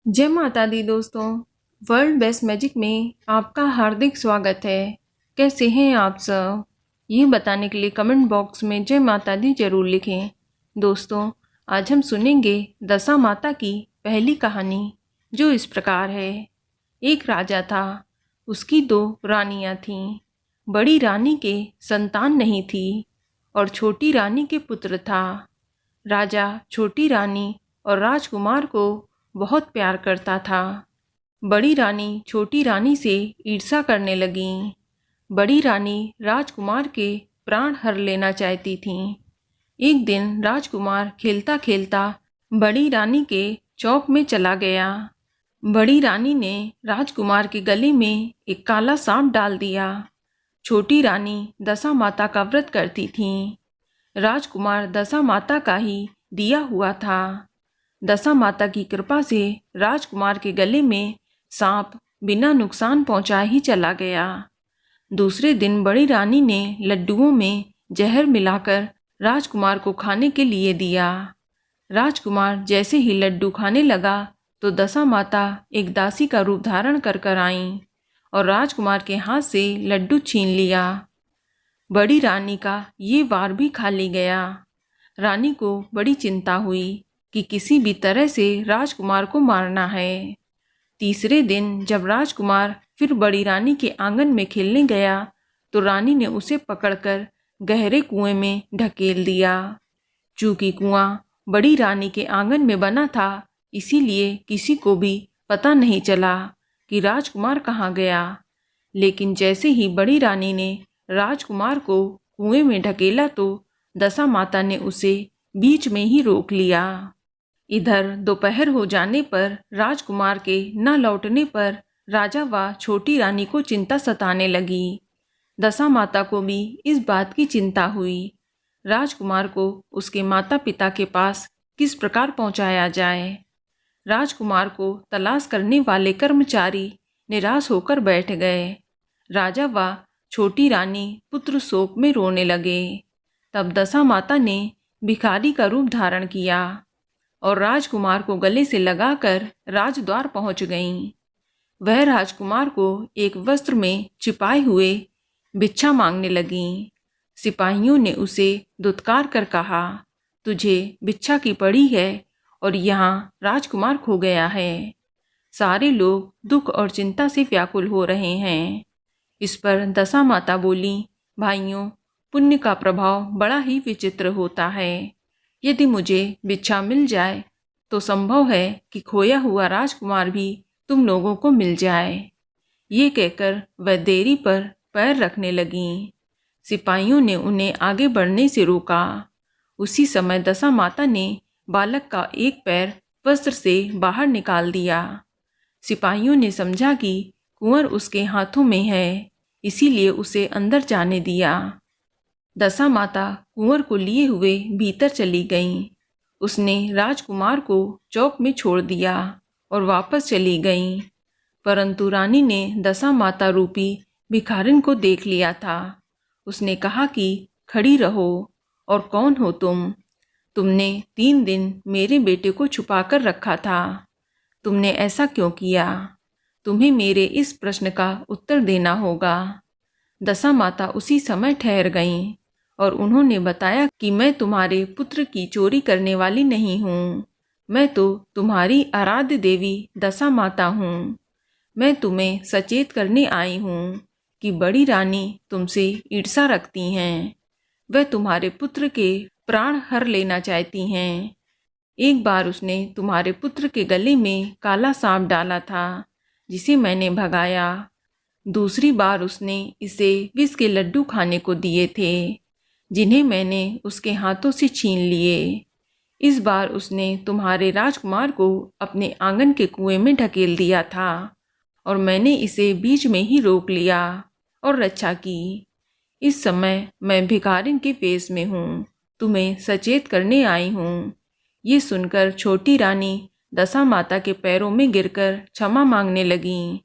जय माता दी दोस्तों। वर्ल्ड बेस्ट मैजिक में आपका हार्दिक स्वागत है। कैसे हैं आप सब? ये बताने के लिए कमेंट बॉक्स में जय माता दी जरूर लिखें। दोस्तों, आज हम सुनेंगे दशा माता की पहली कहानी, जो इस प्रकार है। एक राजा था, उसकी 2 रानियां थीं। बड़ी रानी के संतान नहीं थी और छोटी रानी के पुत्र था। राजा छोटी रानी और राजकुमार को बहुत प्यार करता था। बड़ी रानी छोटी रानी से ईर्ष्या करने लगी। बड़ी रानी राजकुमार के प्राण हर लेना चाहती थी। एक दिन राजकुमार खेलता खेलता बड़ी रानी के चौक में चला गया। बड़ी रानी ने राजकुमार के गले में एक काला सांप डाल दिया। छोटी रानी दशा माता का व्रत करती थी। राजकुमार दशा माता का ही दिया हुआ था। दशा माता की कृपा से राजकुमार के गले में सांप बिना नुकसान पहुंचाए ही चला गया। दूसरे दिन बड़ी रानी ने लड्डुओं में जहर मिलाकर राजकुमार को खाने के लिए दिया। राजकुमार जैसे ही लड्डू खाने लगा तो दशा माता एक दासी का रूप धारण कर आईं और राजकुमार के हाथ से लड्डू छीन लिया। बड़ी रानी का ये वार भी खाली गया। रानी को बड़ी चिंता हुई कि किसी भी तरह से राजकुमार को मारना है। तीसरे दिन जब राजकुमार फिर बड़ी रानी के आंगन में खेलने गया तो रानी ने उसे पकड़कर गहरे कुएं में ढकेल दिया। चूंकि कुआं बड़ी रानी के आंगन में बना था, इसीलिए किसी को भी पता नहीं चला कि राजकुमार कहाँ गया। लेकिन जैसे ही बड़ी रानी ने राजकुमार को कुएं में ढकेला तो दशा माता ने उसे बीच में ही रोक लिया। इधर दोपहर हो जाने पर राजकुमार के न लौटने पर राजा व छोटी रानी को चिंता सताने लगी। दशा माता को भी इस बात की चिंता हुई। राजकुमार को उसके माता पिता के पास किस प्रकार पहुंचाया जाए। राजकुमार को तलाश करने वाले कर्मचारी निराश होकर बैठ गए। राजा व छोटी रानी पुत्र शोक में रोने लगे। तब दशा माता ने भिखारी का रूप धारण किया और राजकुमार को गले से लगाकर राजद्वार पहुंच गईं। वह राजकुमार को एक वस्त्र में छिपाए हुए भिक्षा मांगने लगीं। सिपाहियों ने उसे दुत्कार कर कहा, तुझे भिक्षा की पड़ी है और यहाँ राजकुमार खो गया है। सारे लोग दुख और चिंता से व्याकुल हो रहे हैं। इस पर दशा माता बोली, भाइयों, पुण्य का प्रभाव बड़ा ही विचित्र होता है। यदि मुझे भिक्षा मिल जाए तो संभव है कि खोया हुआ राजकुमार भी तुम लोगों को मिल जाए। ये कहकर वह देरी पर पैर रखने लगीं। सिपाहियों ने उन्हें आगे बढ़ने से रोका। उसी समय दशा माता ने बालक का एक पैर वस्त्र से बाहर निकाल दिया। सिपाहियों ने समझा कि कुंवर उसके हाथों में है, इसीलिए उसे अंदर जाने दिया। दशा माता कुंवर को लिए हुए भीतर चली गईं। उसने राजकुमार को चौक में छोड़ दिया और वापस चली गईं। परंतु रानी ने दशा माता रूपी भिखारिन को देख लिया था। उसने कहा कि खड़ी रहो, और कौन हो तुम? तुमने 3 दिन मेरे बेटे को छुपाकर रखा था। तुमने ऐसा क्यों किया? तुम्हें मेरे इस प्रश्न का उत्तर देना होगा। दशा माता उसी समय ठहर गईं और उन्होंने बताया कि मैं तुम्हारे पुत्र की चोरी करने वाली नहीं हूँ। मैं तो तुम्हारी आराध्य देवी दशा माता हूँ। मैं तुम्हें सचेत करने आई हूँ कि बड़ी रानी तुमसे ईर्ष्या रखती हैं। वह तुम्हारे पुत्र के प्राण हर लेना चाहती हैं। एक बार उसने तुम्हारे पुत्र के गले में काला सांप डाला था, जिसे मैंने भगाया। दूसरी बार उसने इसे विष के लड्डू खाने को दिए थे, जिन्हें मैंने उसके हाथों से छीन लिए। इस बार उसने तुम्हारे राजकुमार को अपने आंगन के कुएं में ढकेल दिया था और मैंने इसे बीच में ही रोक लिया और रक्षा की। इस समय मैं भिखारिन के वेश में हूँ, तुम्हें सचेत करने आई हूँ। ये सुनकर छोटी रानी दशा माता के पैरों में गिरकर क्षमा मांगने लगीं।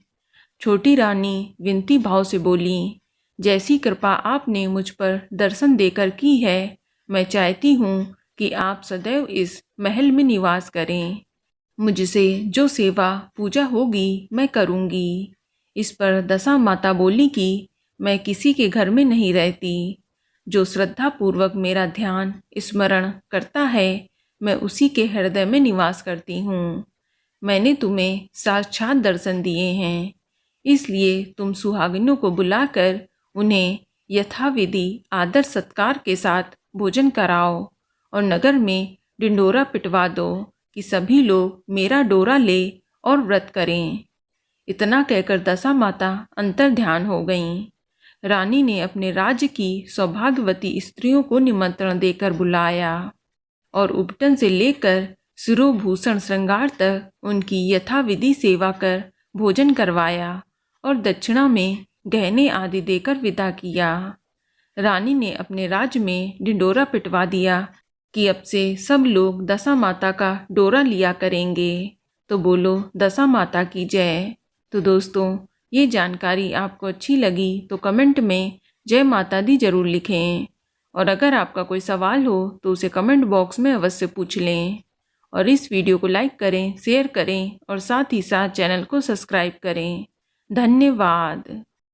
छोटी रानी विनती भाव से बोली, जैसी कृपा आपने मुझ पर दर्शन देकर की है, मैं चाहती हूँ कि आप सदैव इस महल में निवास करें। मुझसे जो सेवा पूजा होगी मैं करूँगी। इस पर दशा माता बोली कि मैं किसी के घर में नहीं रहती। जो श्रद्धापूर्वक मेरा ध्यान स्मरण करता है मैं उसी के हृदय में निवास करती हूँ। मैंने तुम्हें साक्षात दर्शन दिए हैं, इसलिए तुम सुहागिनों को बुलाकर उन्हें यथाविधि आदर सत्कार के साथ भोजन कराओ और नगर में डिंडोरा पिटवा दो कि सभी लोग मेरा डोरा ले और व्रत करें। इतना कहकर दशा माता अंतर ध्यान हो गईं। रानी ने अपने राज्य की सौभाग्यवती स्त्रियों को निमंत्रण देकर बुलाया और उपटन से लेकर शिरोभूषण श्रृंगार तक उनकी यथाविधि सेवा कर भोजन करवाया और दक्षिणा में गहने आदि देकर विदा किया। रानी ने अपने राज्य में डिंडोरा पिटवा दिया कि अब से सब लोग दशा माता का डोरा लिया करेंगे। तो बोलो दशा माता की जय। तो दोस्तों, ये जानकारी आपको अच्छी लगी तो कमेंट में जय माता दी जरूर लिखें और अगर आपका कोई सवाल हो तो उसे कमेंट बॉक्स में अवश्य पूछ लें और इस वीडियो को लाइक करें, शेयर करें और साथ ही साथ चैनल को सब्सक्राइब करें। धन्यवाद।